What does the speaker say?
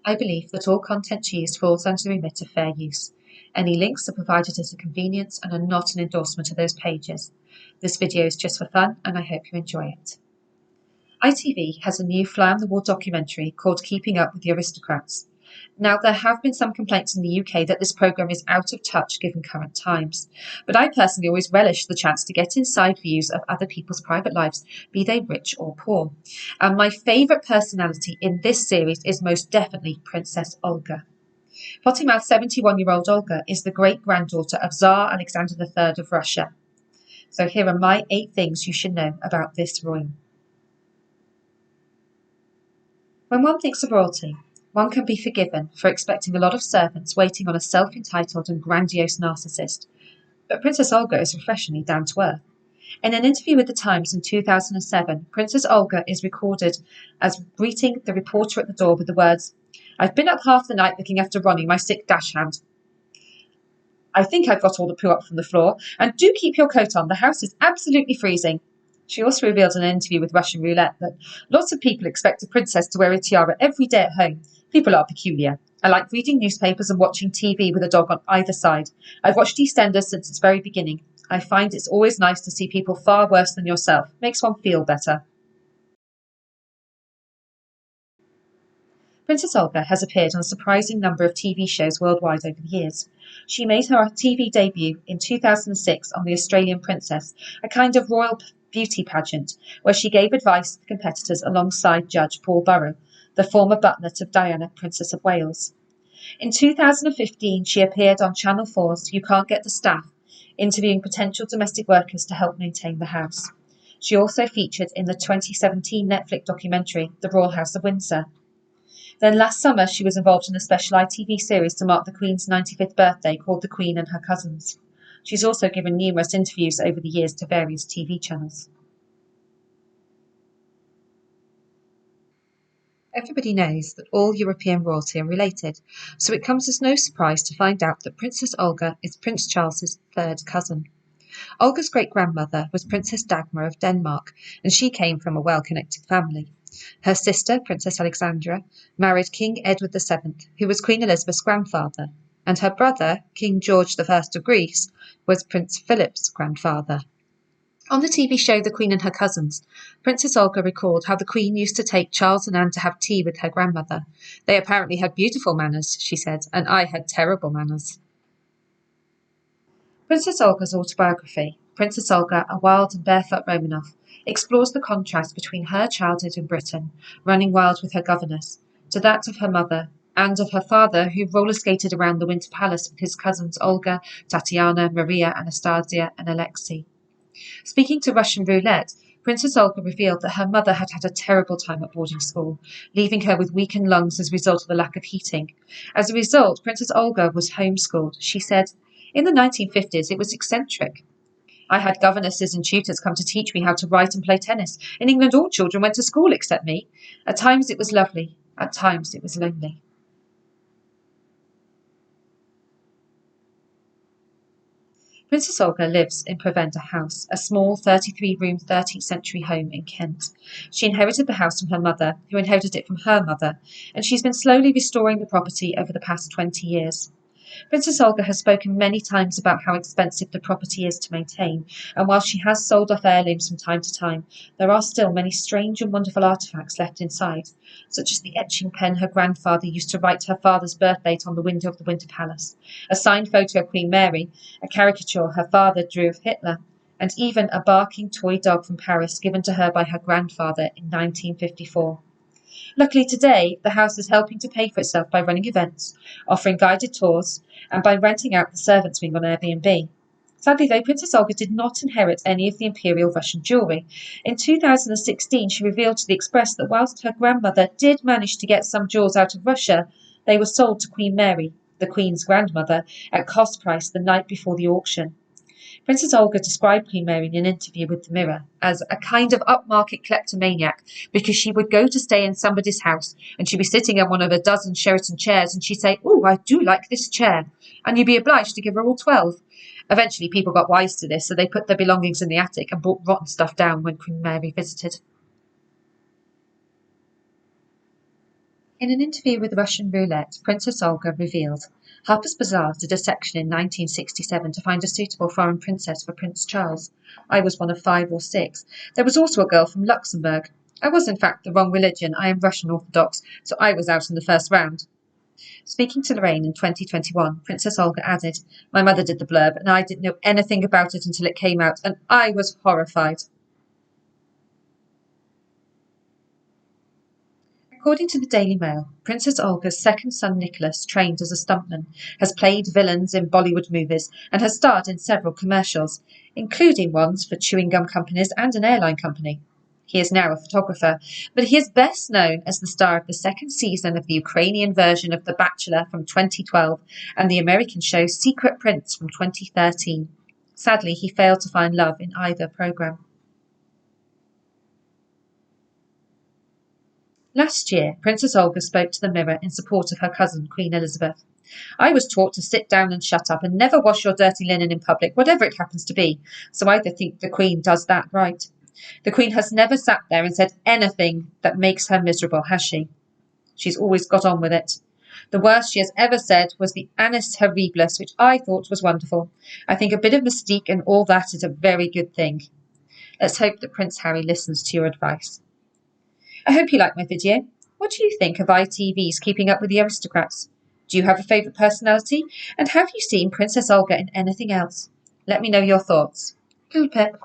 I believe that all content used falls under the remit of fair use. Any links are provided as a convenience and are not an endorsement of those pages. This video is just for fun and I hope you enjoy it. ITV has a new fly-on-the-wall documentary called Keeping Up with the Aristocrats. Now, there have been some complaints in the UK that this programme is out of touch given current times, but I personally always relish the chance to get inside views of other people's private lives, be they rich or poor. And my favourite personality in this series is most definitely Princess Olga. Potty-mouthed 71-year-old Olga is the great-granddaughter of Tsar Alexander III of Russia. So here are my 8 things you should know about this royal. When one thinks of royalty, one can be forgiven for expecting a lot of servants waiting on a self-entitled and grandiose narcissist. But Princess Olga is refreshingly down to earth. In an interview with The Times in 2007, Princess Olga is recorded as greeting the reporter at the door with the words, "I've been up half the night looking after Ronnie, my sick dachshund. I think I've got all the poo up from the floor, and do keep your coat on, the house is absolutely freezing." She also revealed in an interview with Russian Roulette that lots of people expect a princess to wear a tiara every day at home. People are peculiar. I like reading newspapers and watching TV with a dog on either side. I've watched EastEnders since its very beginning. I find it's always nice to see people far worse than yourself. Makes one feel better. Princess Olga has appeared on a surprising number of TV shows worldwide over the years. She made her TV debut in 2006 on The Australian Princess, a kind of royal beauty pageant, where she gave advice to competitors alongside Judge Paul Burrow, the former butler to Diana, Princess of Wales. In 2015, she appeared on Channel 4's You Can't Get the Staff, interviewing potential domestic workers to help maintain the house. She also featured in the 2017 Netflix documentary The Royal House of Windsor. Then last summer, she was involved in a special ITV series to mark the Queen's 95th birthday called The Queen and Her Cousins. She's also given numerous interviews over the years to various TV channels. Everybody knows that all European royalty are related, so it comes as no surprise to find out that Princess Olga is Prince Charles's third cousin. Olga's great-grandmother was Princess Dagmar of Denmark, and she came from a well-connected family. Her sister, Princess Alexandra, married King Edward VII, who was Queen Elizabeth's grandfather, and her brother, King George I of Greece, was Prince Philip's grandfather. On the TV show The Queen and Her Cousins, Princess Olga recalled how the Queen used to take Charles and Anne to have tea with her grandmother. They apparently had beautiful manners, she said, and I had terrible manners. Princess Olga's autobiography, Princess Olga, A Wild and Barefoot Romanov, explores the contrast between her childhood in Britain, running wild with her governess, to that of her mother, and of her father, who roller skated around the Winter Palace with his cousins Olga, Tatiana, Maria, Anastasia, and Alexei. Speaking to Russian Roulette, Princess Olga revealed that her mother had had a terrible time at boarding school, leaving her with weakened lungs as a result of the lack of heating. As a result, Princess Olga was homeschooled. She said, "In the 1950s, it was eccentric. I had governesses and tutors come to teach me how to write and play tennis. In England, all children went to school except me. At times it was lovely, at times it was lonely." Princess Olga lives in Provender House, a small 33-room 13th century home in Kent. She inherited the house from her mother, who inherited it from her mother, and she's been slowly restoring the property over the past 20 years. Princess Olga has spoken many times about how expensive the property is to maintain, and while she has sold off heirlooms from time to time, there are still many strange and wonderful artefacts left inside, such as the etching pen her grandfather used to write her father's birth date on the window of the Winter Palace, a signed photo of Queen Mary, a caricature her father drew of Hitler, and even a barking toy dog from Paris given to her by her grandfather in 1954. Luckily today, the house is helping to pay for itself by running events, offering guided tours, and by renting out the servants' wing on Airbnb. Sadly though, Princess Olga did not inherit any of the imperial Russian jewellery. In 2016, she revealed to the Express that whilst her grandmother did manage to get some jewels out of Russia, they were sold to Queen Mary, the Queen's grandmother, at cost price the night before the auction. Princess Olga described Queen Mary in an interview with The Mirror as a kind of upmarket kleptomaniac because she would go to stay in somebody's house and she'd be sitting in one of a dozen Sheraton chairs and she'd say, "Oh, I do like this chair," and you'd be obliged to give her all 12. Eventually people got wise to this, so they put their belongings in the attic and brought rotten stuff down when Queen Mary visited. In an interview with Russian Roulette, Princess Olga revealed, Harper's Bazaar did a section in 1967 to find a suitable foreign princess for Prince Charles. I was one of 5 or 6. There was also a girl from Luxembourg. I was in fact the wrong religion. I am Russian Orthodox, so I was out in the first round. Speaking to Lorraine in 2021, Princess Olga added, My mother did the blurb, and I didn't know anything about it until it came out, and I was horrified. According to the Daily Mail, Princess Olga's second son Nicholas, trained as a stuntman, has played villains in Bollywood movies and has starred in several commercials, including ones for chewing gum companies and an airline company. He is now a photographer, but he is best known as the star of the second season of the Ukrainian version of The Bachelor from 2012 and the American show Secret Prince from 2013. Sadly, he failed to find love in either programme. Last year, Princess Olga spoke to the Mirror in support of her cousin, Queen Elizabeth. I was taught to sit down and shut up and never wash your dirty linen in public, whatever it happens to be, so I think the Queen does that right. The Queen has never sat there and said anything that makes her miserable, has she? She's always got on with it. The worst she has ever said was the Annus Horribilis, which I thought was wonderful. I think a bit of mystique and all that is a very good thing. Let's hope that Prince Harry listens to your advice. I hope you liked my video. What do you think of ITV's Keeping Up with the Aristocrats? Do you have a favourite personality? And have you seen Princess Olga in anything else? Let me know your thoughts. Little Pip.